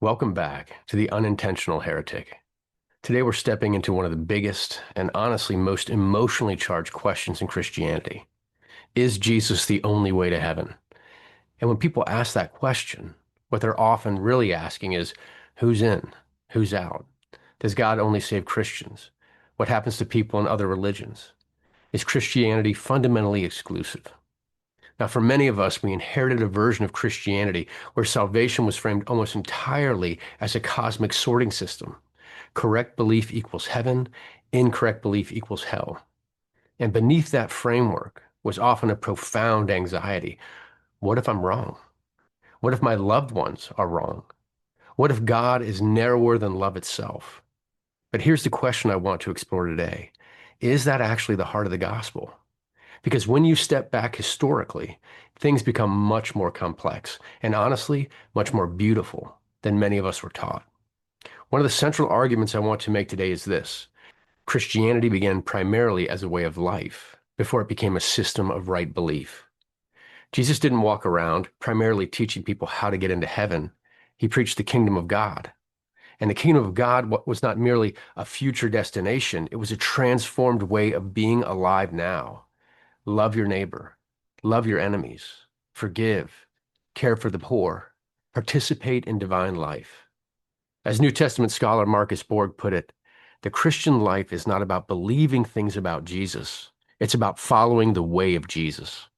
Welcome back to the Unintentional Heretic. Today we're stepping into one of the biggest and honestly most emotionally charged questions in Christianity. Is Jesus the only way to heaven? And when people ask that question, what they're often really asking is, who's in? Who's out? Does God only save Christians? What happens to people in other religions? Is Christianity fundamentally exclusive? Now, for many of us, we inherited a version of Christianity where salvation was framed almost entirely as a cosmic sorting system. Correct belief equals heaven, incorrect belief equals hell. And beneath that framework was often a profound anxiety. What if I'm wrong? What if my loved ones are wrong? What if God is narrower than love itself? But here's the question I want to explore today. Is that actually the heart of the gospel? Because when you step back historically, things become much more complex and honestly, much more beautiful than many of us were taught. One of the central arguments I want to make today is this. Christianity began primarily as a way of life before it became a system of right belief. Jesus didn't walk around primarily teaching people how to get into heaven. He preached the kingdom of God. And the kingdom of God was not merely a future destination, it was a transformed way of being alive now. Love your neighbor, love your enemies, forgive, care for the poor, participate in divine life. As New Testament scholar Marcus Borg put it, the Christian life is not about believing things about Jesus. It's about following the way of Jesus.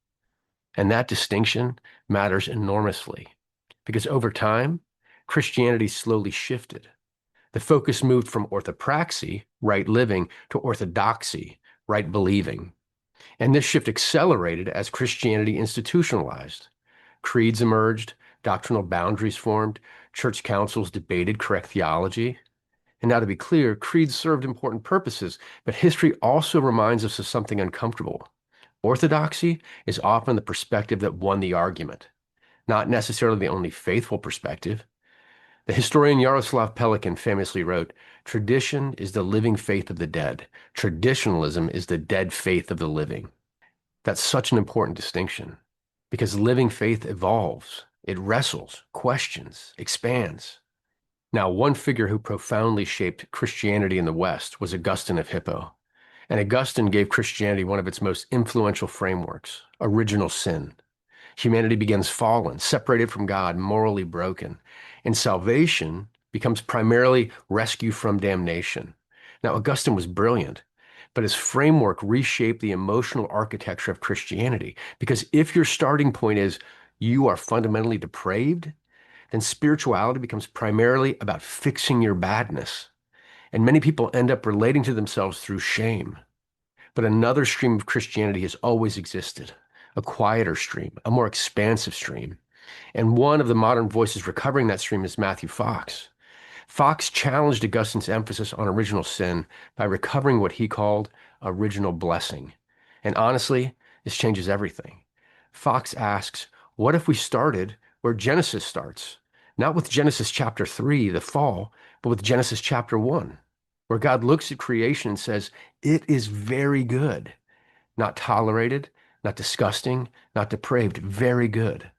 And that distinction matters enormously because over time, Christianity slowly shifted. The focus moved from orthopraxy, right living, to orthodoxy, right believing. And this shift accelerated as Christianity institutionalized. Creeds emerged, doctrinal boundaries formed, church councils debated correct theology. And now, to be clear, creeds served important purposes, but history also reminds us of something uncomfortable. Orthodoxy is often the perspective that won the argument, not necessarily the only faithful perspective. The historian Yaroslav Pelikan famously wrote, "Tradition is the living faith of the dead. Traditionalism is the dead faith of the living." That's such an important distinction because living faith evolves, it wrestles, questions, expands. Now, one figure who profoundly shaped Christianity in the West was Augustine of Hippo. And Augustine gave Christianity one of its most influential frameworks, original sin. Humanity begins fallen, separated from God, morally broken. And salvation becomes primarily rescue from damnation. Now, Augustine was brilliant, but his framework reshaped the emotional architecture of Christianity. Because if your starting point is you are fundamentally depraved, then spirituality becomes primarily about fixing your badness. And many people end up relating to themselves through shame. But another stream of Christianity has always existed, a quieter stream, a more expansive stream. And one of the modern voices recovering that stream is Matthew Fox. Fox challenged Augustine's emphasis on original sin by recovering what he called original blessing. And honestly, this changes everything. Fox asks, what if we started where Genesis starts? Not with Genesis chapter 3, the fall, but with Genesis chapter 1, where God looks at creation and says, it is very good. Not tolerated, not disgusting, not depraved, very good.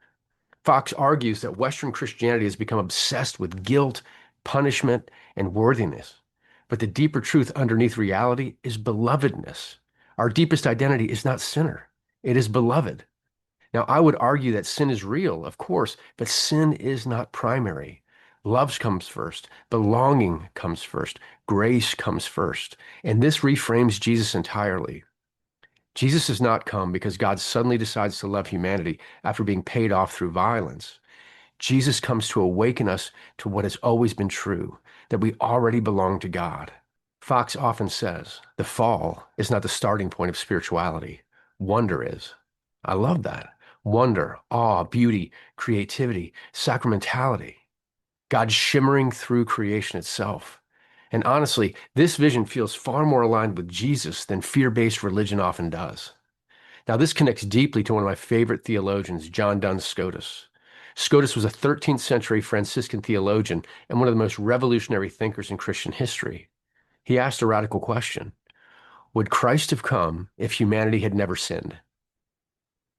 Fox argues that Western Christianity has become obsessed with guilt, punishment, and worthiness. But the deeper truth underneath reality is belovedness. Our deepest identity is not sinner, it is beloved. Now, I would argue that sin is real, of course, but sin is not primary. Love comes first, belonging comes first, grace comes first. And this reframes Jesus entirely. Jesus has not come because God suddenly decides to love humanity after being paid off through violence. Jesus comes to awaken us to what has always been true, that we already belong to God. Fox often says, the fall is not the starting point of spirituality. Wonder is. I love that. Wonder, awe, beauty, creativity, sacramentality. God shimmering through creation itself. And honestly, this vision feels far more aligned with Jesus than fear-based religion often does. Now, this connects deeply to one of my favorite theologians, John Duns Scotus. Scotus was a 13th century Franciscan theologian and one of the most revolutionary thinkers in Christian history. He asked a radical question. Would Christ have come if humanity had never sinned?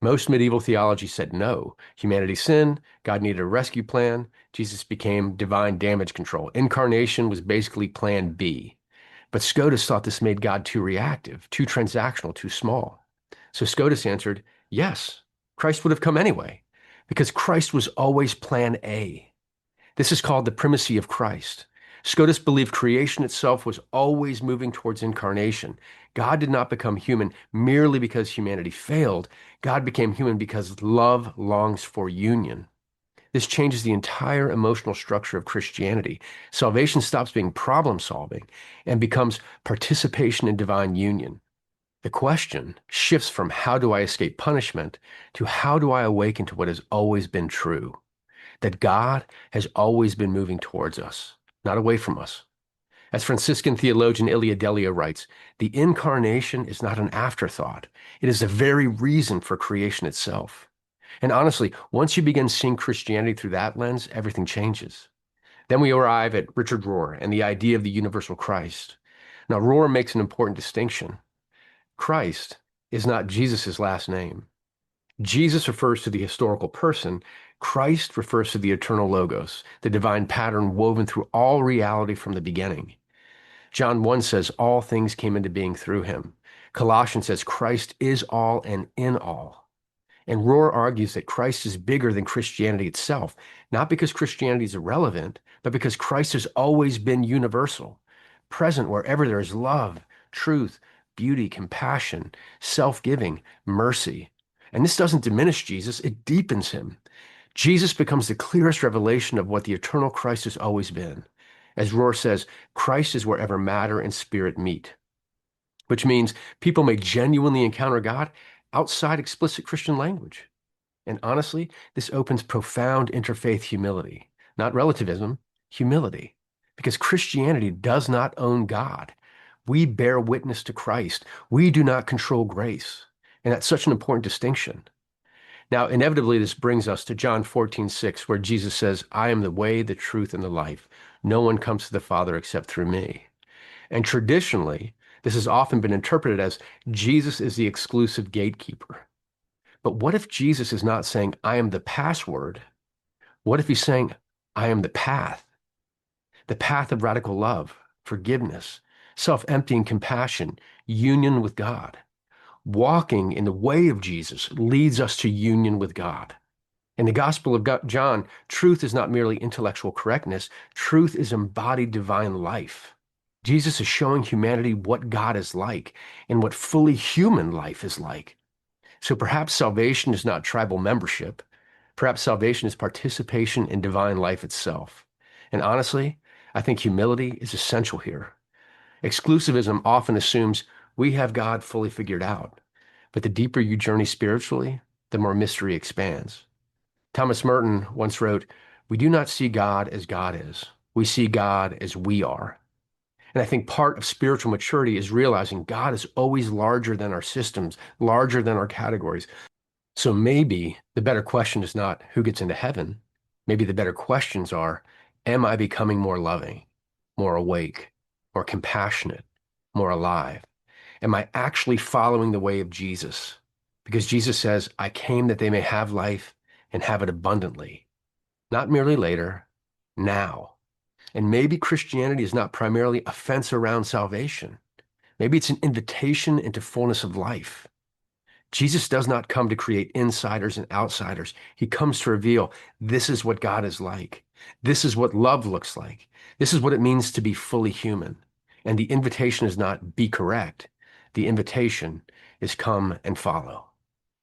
Most medieval theology said no. Humanity sinned, God needed a rescue plan, Jesus became divine damage control. Incarnation was basically plan B. But Scotus thought this made God too reactive, too transactional, too small. So Scotus answered, yes, Christ would have come anyway, because Christ was always plan A. This is called the primacy of Christ. Scotus believed creation itself was always moving towards incarnation. God did not become human merely because humanity failed. God became human because love longs for union. This changes the entire emotional structure of Christianity. Salvation stops being problem solving and becomes participation in divine union. The question shifts from how do I escape punishment to how do I awaken to what has always been true, that God has always been moving towards us, not away from us. As Franciscan theologian Ilia Delio writes, the incarnation is not an afterthought. It is the very reason for creation itself. And honestly, once you begin seeing Christianity through that lens, everything changes. Then we arrive at Richard Rohr and the idea of the universal Christ. Now, Rohr makes an important distinction. Christ is not Jesus' last name. Jesus refers to the historical person. Christ refers to the eternal logos, the divine pattern woven through all reality from the beginning. John 1 says all things came into being through him. Colossians says Christ is all and in all. And Rohr argues that Christ is bigger than Christianity itself, not because Christianity is irrelevant, but because Christ has always been universal, present wherever there is love, truth, beauty, compassion, self-giving, mercy. And this doesn't diminish Jesus, it deepens him. Jesus becomes the clearest revelation of what the eternal Christ has always been. As Rohr says, Christ is wherever matter and spirit meet, which means people may genuinely encounter God outside explicit Christian language. And honestly, this opens profound interfaith humility, not relativism, humility, because Christianity does not own God. We bear witness to Christ. We do not control grace. And that's such an important distinction. Now, inevitably, this brings us to John 14:6, where Jesus says, I am the way, the truth, and the life. No one comes to the Father except through me. And traditionally, this has often been interpreted as Jesus is the exclusive gatekeeper. But what if Jesus is not saying, I am the password? What if he's saying, I am the path of radical love, forgiveness, self-emptying compassion, union with God? Walking in the way of Jesus leads us to union with God. In the Gospel of John, truth is not merely intellectual correctness. Truth is embodied divine life. Jesus is showing humanity what God is like and what fully human life is like. So perhaps salvation is not tribal membership. Perhaps salvation is participation in divine life itself. And honestly, I think humility is essential here. Exclusivism often assumes we have God fully figured out. But the deeper you journey spiritually, the more mystery expands. Thomas Merton once wrote, we do not see God as God is. We see God as we are. And I think part of spiritual maturity is realizing God is always larger than our systems, larger than our categories. So maybe the better question is not who gets into heaven. Maybe the better questions are, am I becoming more loving, more awake, more compassionate, more alive? Am I actually following the way of Jesus? Because Jesus says, I came that they may have life and have it abundantly. Not merely later, now. And maybe Christianity is not primarily a fence around salvation. Maybe it's an invitation into fullness of life. Jesus does not come to create insiders and outsiders. He comes to reveal this is what God is like. This is what love looks like. This is what it means to be fully human. And the invitation is not be correct. The invitation is come and follow.